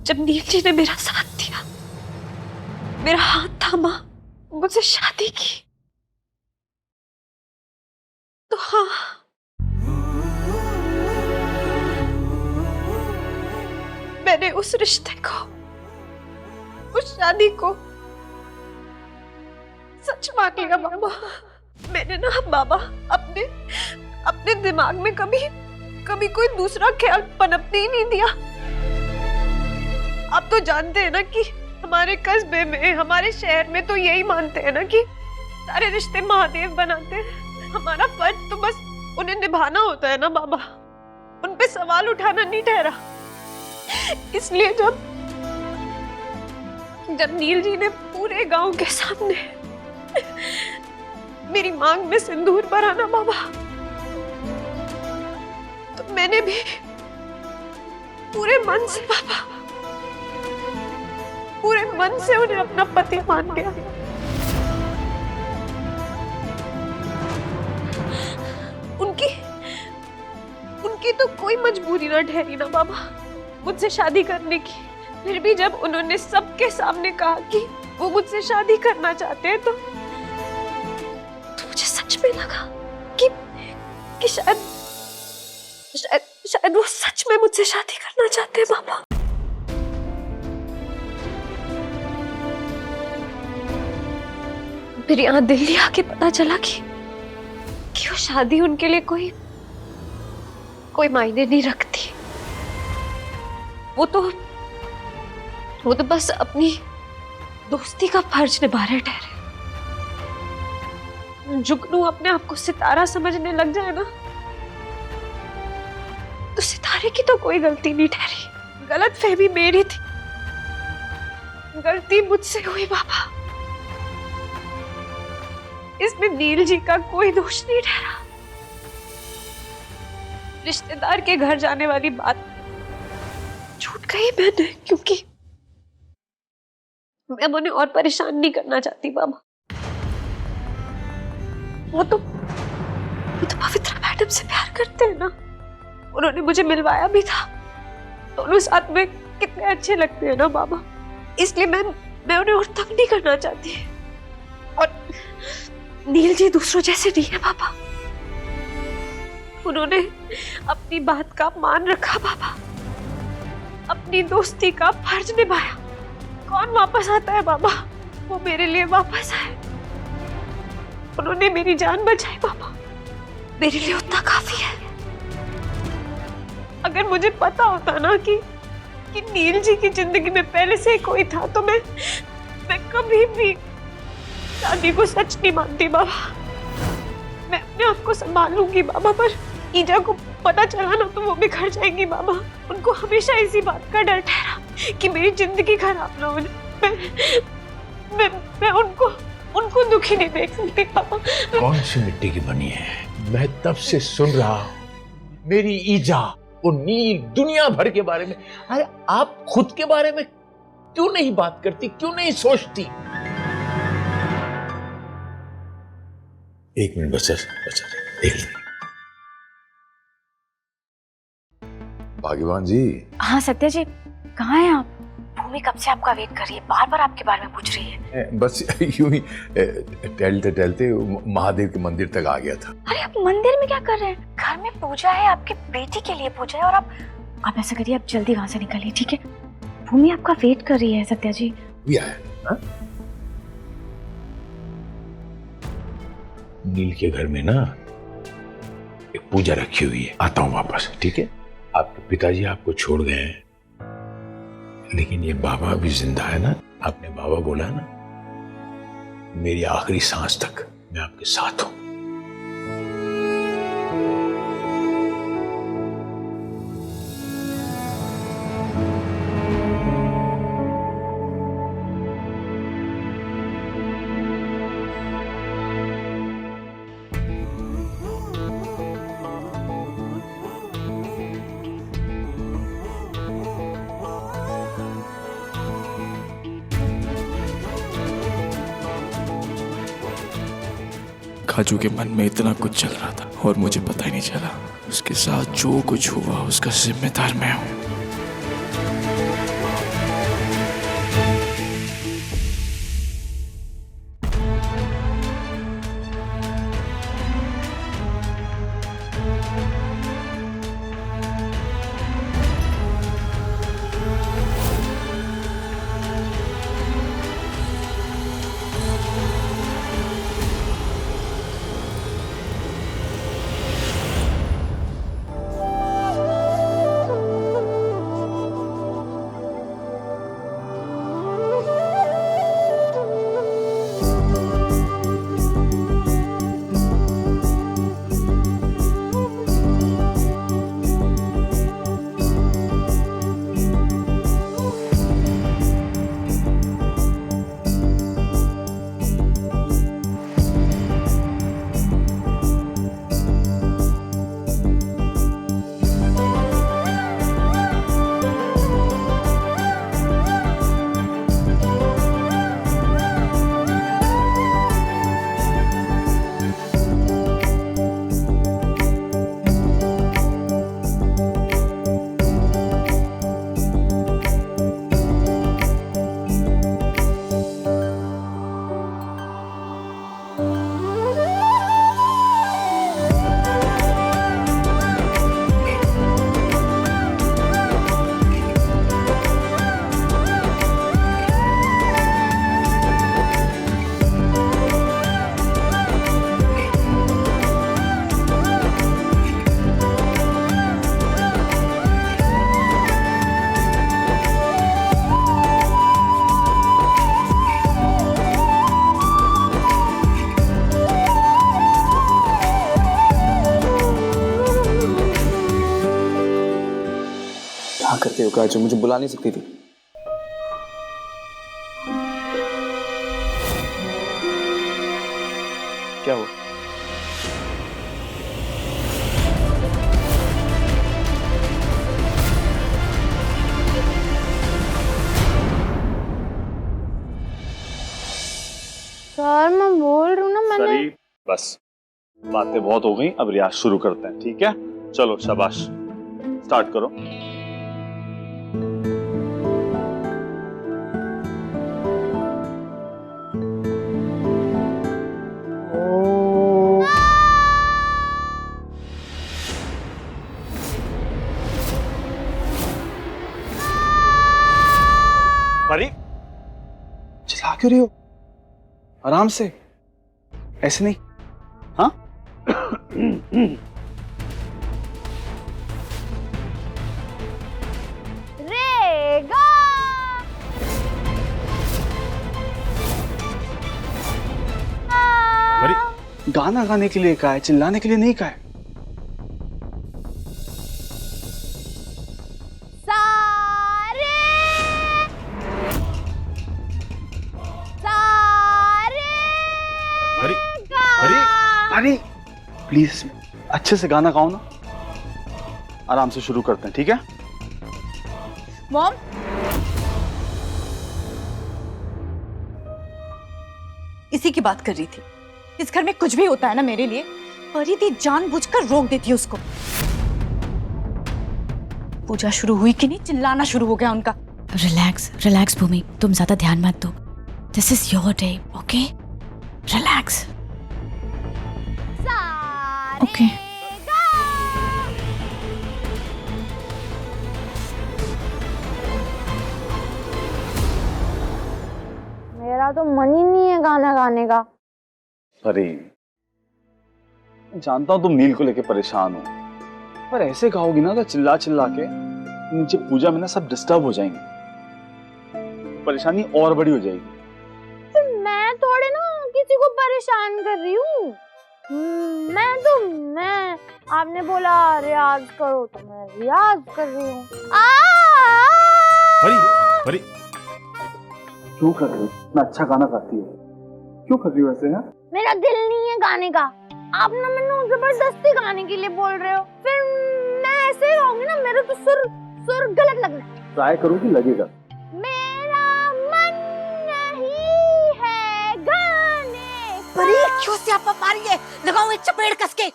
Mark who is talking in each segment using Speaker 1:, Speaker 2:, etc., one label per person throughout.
Speaker 1: जब नील जी ने मेरा साथ दिया, मेरा हाथ थामा, मुझसे शादी की, तो हाँ, मैंने उस रिश्ते को, उस शादी को सच मान लिया बाबा। मैंने ना बाबा अपने दिमाग में कभी कोई दूसरा ख्याल पनपने ही नहीं दिया। आप तो जानते हैं ना कि हमारे कस्बे में, हमारे शहर में तो यही मानते हैं ना कि सारे रिश्ते महादेव बनाते हैं। हमारा फर्ज तो बस उन्हें निभाना होता है ना बाबा, उन पे सवाल उठाना नहीं ठहरा। इसलिए जब नील जी ने पूरे गांव के सामने मेरी मांग में सिंदूर भरा ना बाबा, तो मैंने भी पूरे मन से बाबा, पूरे मन से उन्हें अपना पति मान लिया। उनकी तो कोई मजबूरी ना ठहरी ना बाबा मुझसे शादी करने की। फिर भी जब उन्होंने सबके सामने कहा कि वो मुझसे शादी करना चाहते हैं, तो मुझे सच में लगा कि शायद वो सच में मुझसे शादी करना चाहते हैं बाबा। फिर यहाँ दिल्ली आके पता चला कि वो शादी उनके लिए कोई मायने नहीं रखती। वो तो बस अपनी दोस्ती का फर्ज निभा रहे ठहरे। जुगनू अपने आप को सितारा समझने लग जाए ना, तो सितारे की तो कोई गलती नहीं ठहरी। गलतफहमी मेरी थी, गलती मुझसे हुई बाबा। इसमें नील जी का कोई दोष नहीं ठहरा। रिश्तेदार के घर जाने वाली बात छूट गई मैंने, क्योंकि मैं उन्हें और परेशान नहीं करना चाहती बाबा। वो तो पवित्रा मैडम से प्यार करते हैं ना, उन्होंने मुझे मिलवाया भी था। दोनों साथ में कितने अच्छे लगते हैं ना बाबा, इसलिए मैं उन्हें और तंग नहीं करना चाहती। और नील जी दूसरों जैसे नहीं है बाबा, उन्होंने अपनी बात का मान रखा बाबा, अपनी दोस्ती का फर्ज निभाया। कौन वापस आता है बाबा, वो मेरे लिए वापस आए। उन्होंने मेरी जान बचाई बाबा, मेरे लिए उतना काफी है। अगर मुझे पता होता ना कि नील जी की जिंदगी में पहले से कोई था, तो मैं कभी भी शादी को सच नहीं मानती बाबा। मैं अपने आप को संभाल लूंगी बाबा, पर ईजा को पता चला ना तो वो बिखर जाएंगी बाबा। उनको हमेशा इसी बात का डर ठहरा कि मेरी जिंदगी खराब ना हो जाए। मैं उनको दुखी नहीं देख सकती पापा।
Speaker 2: कौन सी मिट्टी की बनी है? मैं तब से सुन रहा हूँ मेरी ईजा, वो नील, दुनिया भर के बारे में। अरे आप खुद के बारे में क्यों नहीं बात करती, क्यों नहीं सोचती? एक मिनट बस, एक मिनट।
Speaker 3: भाग्यवान जी।
Speaker 4: हाँ सत्या जी, कहाँ हैं आप? भूमि कब से आपका वेट कर रही है, बार बार आपके बारे में पूछ रही है।
Speaker 3: बस यूं ही टहलते टहलते महादेव के मंदिर तक आ गया था।
Speaker 4: अरे आप मंदिर में क्या कर रहे हैं? घर में पूजा है, आपके बेटी के लिए पूजा है, और आप ऐसा करिए, आप जल्दी वहां से निकलिए, ठीक है? भूमि आपका वेट कर रही है सत्या जी।
Speaker 3: भी आया हा? नील के घर में ना एक पूजा रखी हुई है, आता हूं वापस, ठीक है? आपके पिताजी आपको छोड़ गए हैं, लेकिन ये बाबा भी जिंदा है ना। आपने बाबा बोला ना, मेरी आखिरी सांस तक मैं आपके साथ हूं।
Speaker 5: खाजू के मन में इतना कुछ चल रहा था और मुझे पता ही नहीं चला। उसके साथ जो कुछ हुआ उसका जिम्मेदार मैं हूं। काजू मुझे बुला नहीं सकती थी। क्या हुआ?
Speaker 6: सर मैं बोल रही हूँ ना मैंने।
Speaker 7: सरी बस, बातें बहुत हो गई, अब रियाज शुरू करते हैं, ठीक है? चलो शाबाश, स्टार्ट करो। परी,
Speaker 5: चिल्ला क्यों रही हो? आराम से, ऐसे नहीं। हाँ?
Speaker 6: रेगा
Speaker 7: परी,
Speaker 5: गाना गाने के लिए कहा है, चिल्लाने के लिए नहीं कहा है।
Speaker 6: सारे सारे
Speaker 7: परी, परी,
Speaker 5: अरे प्लीज अच्छे से गाना गाओ ना। आराम से शुरू करते हैं, ठीक है?
Speaker 6: मॉम
Speaker 4: इसी की बात कर रही थी। इस घर में कुछ भी होता है ना मेरे लिए, परिधि जानबूझकर रोक देती है उसको। पूजा शुरू हुई कि नहीं, चिल्लाना शुरू हो गया उनका।
Speaker 8: रिलैक्स रिलैक्स भूमि, तुम ज्यादा ध्यान मत दो। This is your day, okay? Relax. Okay.
Speaker 6: मेरा तो मन ही नहीं है गाना गाने का।
Speaker 5: परी, मैं जानता हूं तुम नील को लेके परेशान हो, पर ऐसे कहोगी ना तो चिल्ला चिल्ला के नीचे पूजा में ना सब डिस्टर्ब हो जाएंगे, परेशानी और बड़ी हो जाएगी।
Speaker 6: तो मैं थोड़े ना किसी को परेशान कर रही हूँ। मैं आपने बोला रियाज करो तो मैं रियाज कर रही हूँ।
Speaker 7: परी, परी,
Speaker 5: क्यों कर रही हो? मैं अच्छा गाना गाती हूँ, क्यों कर रही हो ऐसे? है
Speaker 6: मेरा दिल नहीं है गाने का। आप ना मैंने जबरदस्ती गाने के लिए बोल रहे हो, फिर मैं ऐसे ही गाऊंगी ना, मेरे तो सुर गलत लग रहा है।
Speaker 5: ट्राई करूँगी, लगेगा।
Speaker 6: मेरा मन नहीं है गाने का।
Speaker 4: परी क्यों से आप मार रही है? लगाओ एक चपेड़ कस के।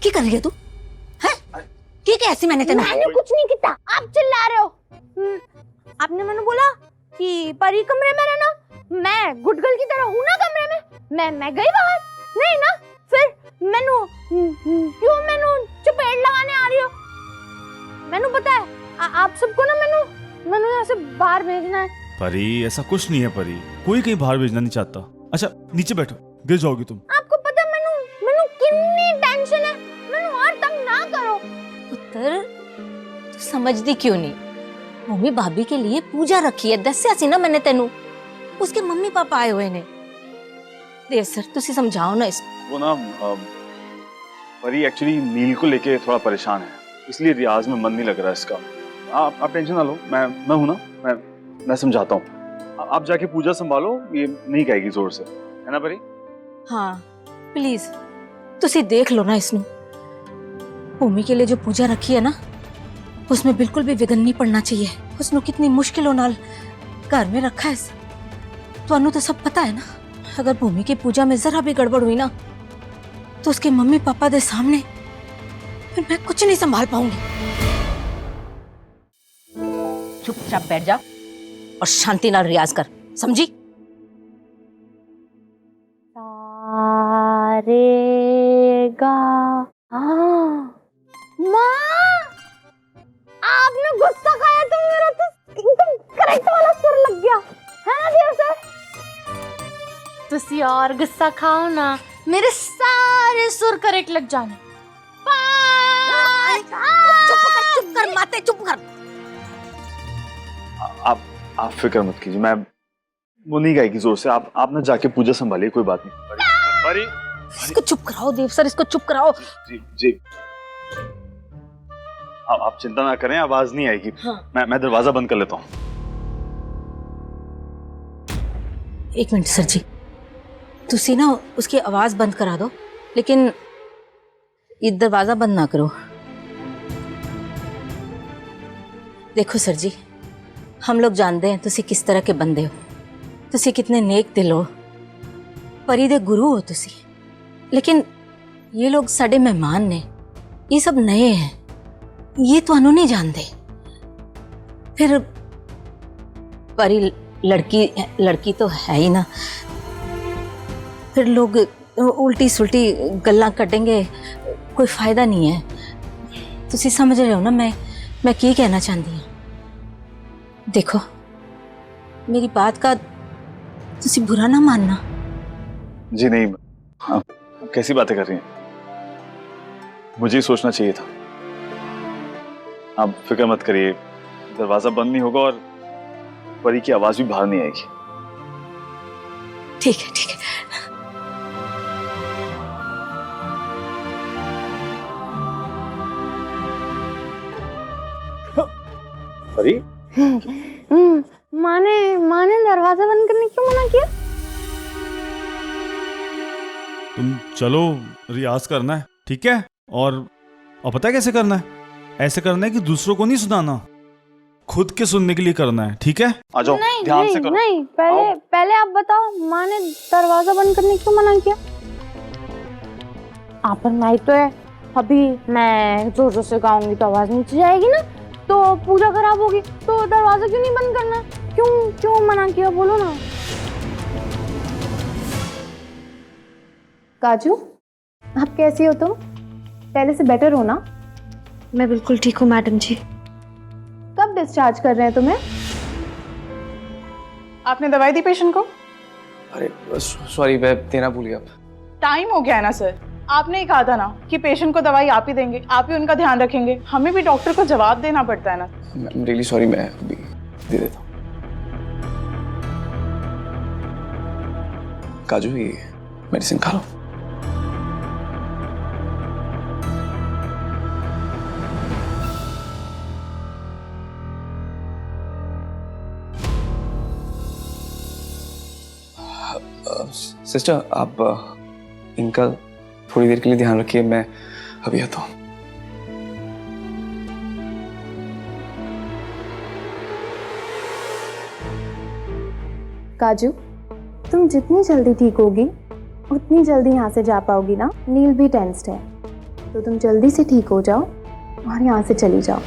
Speaker 4: क्या कर रही है तू? हैं? क्या ऐसी मैंने तेरे?
Speaker 6: मैंने कुछ नहीं किया, आप चिल्ला रहे हो। आपने मैंने बोला कि परी कमरे में रहना, मैं गुडगल की तरह हूं ना कमरे में। मैं गई बाहर नहीं ना, फिर मैनू क्यों मैनू चपेट लगाने आ रही हो? मैनू पता है आप सबको ना मैनू यहाँ से बाहर भेजना है।
Speaker 7: परी, ऐसा कुछ नहीं है परी, कोई कहीं बाहर भेजना नहीं चाहता। अच्छा नीचे बैठो, गिर जाओगी तुम।
Speaker 6: आपको पता है मैनू कितनी टेंशन है, मैनू और तंग ना करो।
Speaker 9: पुत्र तू समझदी क्यों नहीं? मम्मी भाभी के लिए पूजा रखी है, दस्या सी ना मैंने तेनू। उसके मम्मी पापा आए हुए ने। देव सर तुसी समझाओ ना इसको।
Speaker 5: वो ना परी एक्चुअली नील को लेके थोड़ा परेशान है, इसलिए रियाज में मन नहीं लग रहा इसका। आप टेंशन ना लो, मैं हूं ना, मैं समझाता हूँ। आप जाके पूजा संभालो, ये नहीं कहेगी जोर से, है ना परी?
Speaker 9: हाँ प्लीज तुसी देख लो ना इसनू। भूमि के लिए जो पूजा रखी है ना, उसमें बिल्कुल भी विघन नहीं पड़ना चाहिए। उसने कितनी मुश्किलों नाल घर में रखा है। तुहानू तो सब पता है ना, अगर भूमि की पूजा में जरा भी गड़बड़ हुई ना, तो उसके मम्मी पापा दे सामने फिर मैं कुछ नहीं संभाल पाऊंगी। चुपचाप बैठ जा और शांति नाल रियाज कर, समझी?
Speaker 6: सारेगा। माँ, आपने गुस्सा खाया तो मेरा तो एकदम करेक्ट वाला सुर लग गया है ना देव सर? तुसी और गुस्सा खाओ ना, मेरे सारे सुर करेक्ट लग जाने।
Speaker 9: चुप कर माते, चुप कर।
Speaker 5: आप फिक्र मत कीजिए, मैं वो नहीं गाएगी जोर से। आप ना जाके पूजा संभालिए, कोई बात नहीं।
Speaker 9: इसको चुप कराओ देव सर, इसको चुप कराओ।
Speaker 5: जी जी,
Speaker 7: आप चिंता ना करें, आवाज नहीं आएगी।
Speaker 9: हाँ।
Speaker 7: मैं दरवाजा बंद कर लेता हूँ।
Speaker 9: एक मिनट सर जी, तुसी ना उसकी आवाज बंद करा दो, लेकिन ये दरवाजा बंद ना करो। देखो सर जी, हम लोग जानते हैं तुसी किस तरह के बंदे हो, तुसी कितने नेक दिल हो, परी दे गुरु हो तुसी। लेकिन ये लोग साडे मेहमान ने, ये सब नए हैं, ये तुहानू नहीं जानते। फिर परी लड़की तो है ही ना, फिर लोग उल्टी सुल्टी गल्लां कटेंगे, कोई फायदा नहीं है। तुसी समझ रहे हो ना मैं की कहना चाहती हूँ। देखो मेरी बात का तुसी बुरा ना मानना।
Speaker 7: जी नहीं, आप कैसी बातें कर रही हैं? मुझे ही सोचना चाहिए था। आप फिक्र मत करिए, दरवाजा बंद नहीं होगा और परी की आवाज भी बाहर नहीं आएगी।
Speaker 9: ठीक है, ठीक है।
Speaker 7: परी,
Speaker 6: माँ ने दरवाजा बंद करने क्यों मना किया?
Speaker 10: तुम चलो, रियाज करना है, ठीक है? और पता है कैसे करना है? ऐसे करना है कि दूसरों को नहीं सुनाना, खुद के सुनने के लिए करना है, ठीक है?
Speaker 7: आ जाओ,
Speaker 6: नहीं
Speaker 7: ध्यान
Speaker 6: नहीं
Speaker 7: से करो।
Speaker 6: नहीं, पहले आप बताओ, माँ ने दरवाजा बंद करने क्यों मना किया? आप पर माइक तो है, अभी मैं जोर जोर से गाऊंगी तो आवाज नीचे जाएगी ना, तो पूजा खराब होगी, तो दरवाजा क्यों नहीं बंद करना? क्यों मना किया, बोलो ना। काजू, आप कैसी हो? तुम पहले से बेटर हो ना?
Speaker 1: मैं बिल्कुल ठीक हूँ मैडम जी।
Speaker 6: कब डिस्चार्ज कर रहे हैं तुम्हें?
Speaker 11: आपने दवाई दी पेशेंट को?
Speaker 12: अरे सॉरी, मैं देना भूल गया।
Speaker 11: टाइम हो गया है ना सर, आपने ही कहा था ना कि पेशेंट को दवाई आप ही देंगे, आप ही उनका ध्यान रखेंगे। हमें भी डॉक्टर को जवाब देना पड़ता है ना।
Speaker 12: I'm really sorry, मैं अभी दे देता हूँ। काजू, ये मेडिसिन खा लो। सिस्टर, आप इनका थोड़ी देर के लिए ध्यान रखिए, मैं अभी आता हूँ।
Speaker 6: काजू, तुम जितनी जल्दी ठीक होगी उतनी जल्दी यहाँ से जा पाओगी ना। नील भी टेंस्ड है, तो तुम जल्दी से ठीक हो जाओ और यहाँ से चली जाओ,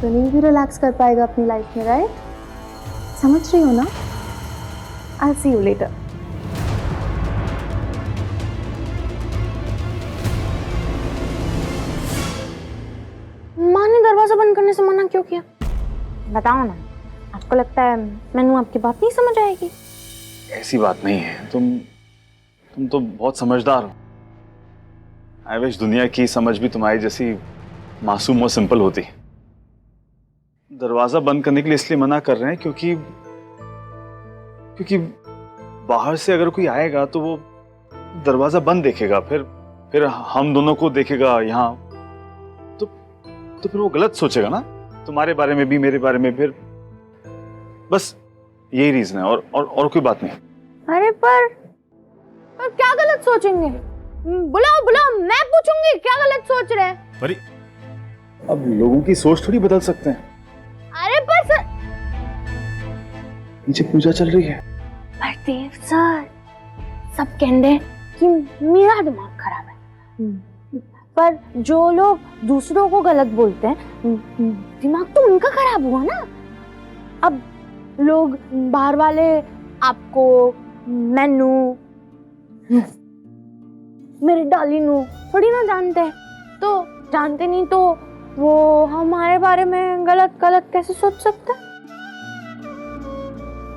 Speaker 6: तो नील भी रिलैक्स कर पाएगा अपनी लाइफ में, राइट? समझ रही हो ना? I'll see you later. माँ ने दरवाजा बंद करने से मना क्यों किया? बताओ ना, आपको लगता है मैनू आपकी बात नहीं समझ आएगी?
Speaker 7: ऐसी बात नहीं है, तुम तो बहुत समझदार हो। आई विश दुनिया की समझ भी तुम्हारी जैसी मासूम और सिंपल होती। दरवाजा बंद करने के लिए इसलिए मना कर रहे हैं क्योंकि बाहर से अगर कोई आएगा तो वो दरवाजा बंद देखेगा, फिर हम दोनों को देखेगा यहाँ, तो फिर वो गलत सोचेगा ना, तुम्हारे बारे में भी मेरे बारे में। फिर बस यही रीजन है, और कोई बात नहीं।
Speaker 6: अरे पर क्या गलत सोचेंगे? बुलाओ, मैं पूछूंगी क्या गलत सोच रहे हैं।
Speaker 10: परी,
Speaker 7: अब लोगों की सोच थोड़ी बदल सकते हैं।
Speaker 6: अरे पर सर,
Speaker 7: नीचे पूजा चल रही है।
Speaker 6: पर देव सर, सब कहते हैं कि मेरा दिमाग खराब है, पर जो लोग दूसरों को गलत बोलते हैं, दिमाग तो उनका खराब हुआ ना। अब लोग बाहर वाले आपको, मैनू, मेरे डालिनू थोड़ी ना जानते हैं, तो जानते नहीं तो वो हमारे बारे में गलत कैसे सोच सकते हैं?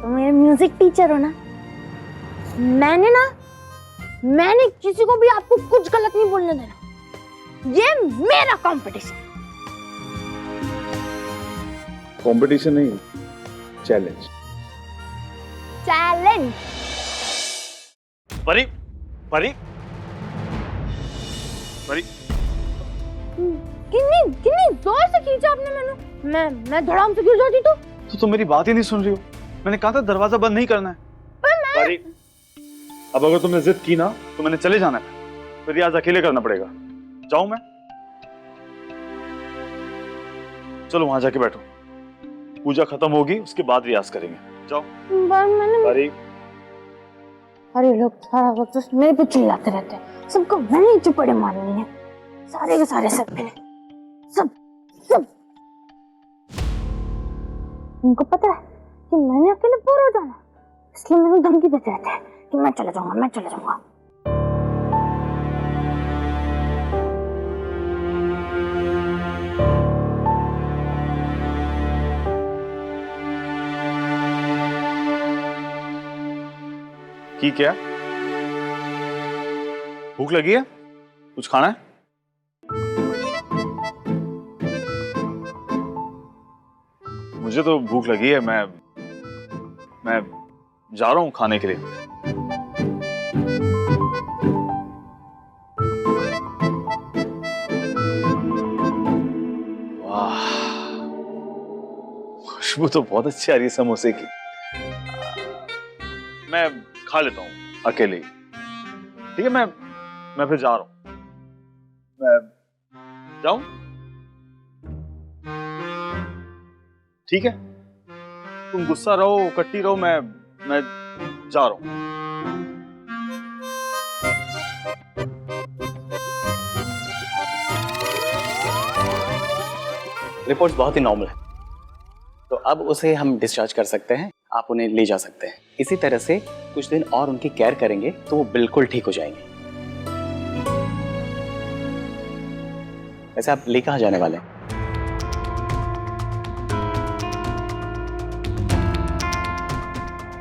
Speaker 6: तो मेरे म्यूजिक टीचर हो ना, मैंने किसी को भी आपको कुछ गलत नहीं बोलने देना। ये मेरा कंपटीशन।
Speaker 7: कंपटीशन नहीं, चैलेंज। परी, परी, परी,
Speaker 6: कितनी जोर से खींचा आपने मैंने। मैं धड़ाम से गिर जाती तो
Speaker 7: मेरी बात ही नहीं सुन रही हो। मैंने कहा था दरवाजा बंद नहीं करना है।
Speaker 6: पर मैं
Speaker 7: अब अगर तुमने जिद की ना तो मैंने चले जाना है, फिर रियाज अकेले करना पड़ेगा। जाऊं मैं? चलो वहां जाके बैठो, पूजा खत्म होगी उसके बाद रियाज करेंगे। जाओ।
Speaker 6: मैंने अरे लोग सारा वक्त बस मेरे पे चिल्लाते रहते हैं, सबको मैंने चुपड़े मारनी है, सारे के सारे सब मैंने, सब उनको पता है कि मैंने अकेले बोर हो जाना, इसलिए मैंने धमकी देते रहते हैं कि मैं चला जाऊंगा।
Speaker 7: ठीक है, भूख लगी है? कुछ खाना है? मुझे तो भूख लगी है, मैं जा रहा हूं खाने के लिए। वाह, खुशबू तो बहुत अच्छी आ रही है समोसे की। मैं खा लेता हूं अकेले ही, ठीक है? मैं फिर जा रहा हूं। मैं जाऊं? ठीक है, तुम गुस्सा रहो, कट्टी रहो, मैं जा रहा हूं।
Speaker 12: रिपोर्ट्स बहुत ही नॉर्मल है, तो अब उसे हम डिस्चार्ज कर सकते हैं, आप उन्हें ले जा सकते हैं। इसी तरह से कुछ दिन और उनकी केयर करेंगे तो वो बिल्कुल ठीक हो जाएंगे। वैसे आप ले कहाँ जाने वाले हैं?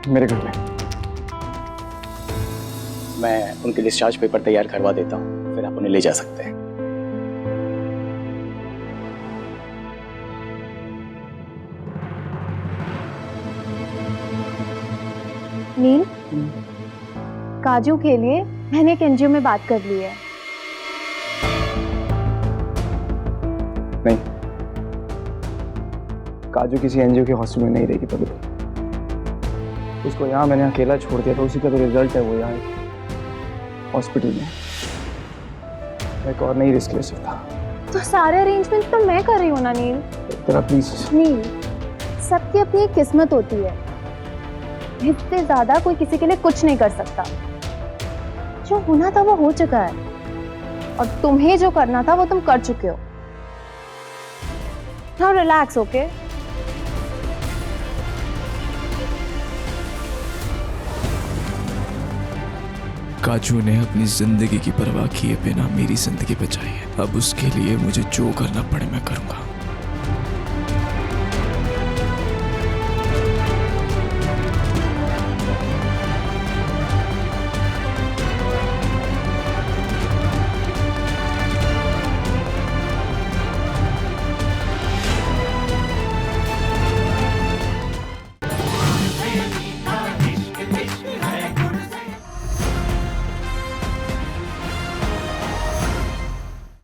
Speaker 5: मेरे घर में।
Speaker 12: मैं उनके डिस्चार्ज पेपर तैयार करवा देता हूँ, फिर आप उन्हें ले जा सकते हैं।
Speaker 6: नील, काजू के लिए मैंने एक एनजीओ में बात कर ली है।
Speaker 12: नहीं, काजू किसी एनजीओ के हॉस्टल में नहीं रहेगी पवित्र। उसको यहाँ मैंने अकेला छोड़ दिया, तो उसी का तो रिजल्ट है वो यहाँ हॉस्पिटल में। मैं एक और नहीं रिस्क ले सकता।
Speaker 6: तो सारे अरेंजमेंट तो मैं कर रही हूँ ना नील।
Speaker 12: तेरा प्लीज।
Speaker 6: नील, सबकी अपनी एक किस्मत होती है, इससे ज्यादा कोई किसी के लिए कुछ नहीं कर सकता। जो होना था वो हो चुका है, और तुम्हें जो करना था वो तुम कर चुके हो। Now relax, okay?
Speaker 13: काजू ने अपनी जिंदगी की परवाह किए बिना मेरी जिंदगी बचाई है। अब उसके लिए मुझे जो करना पड़े मैं करूंगा।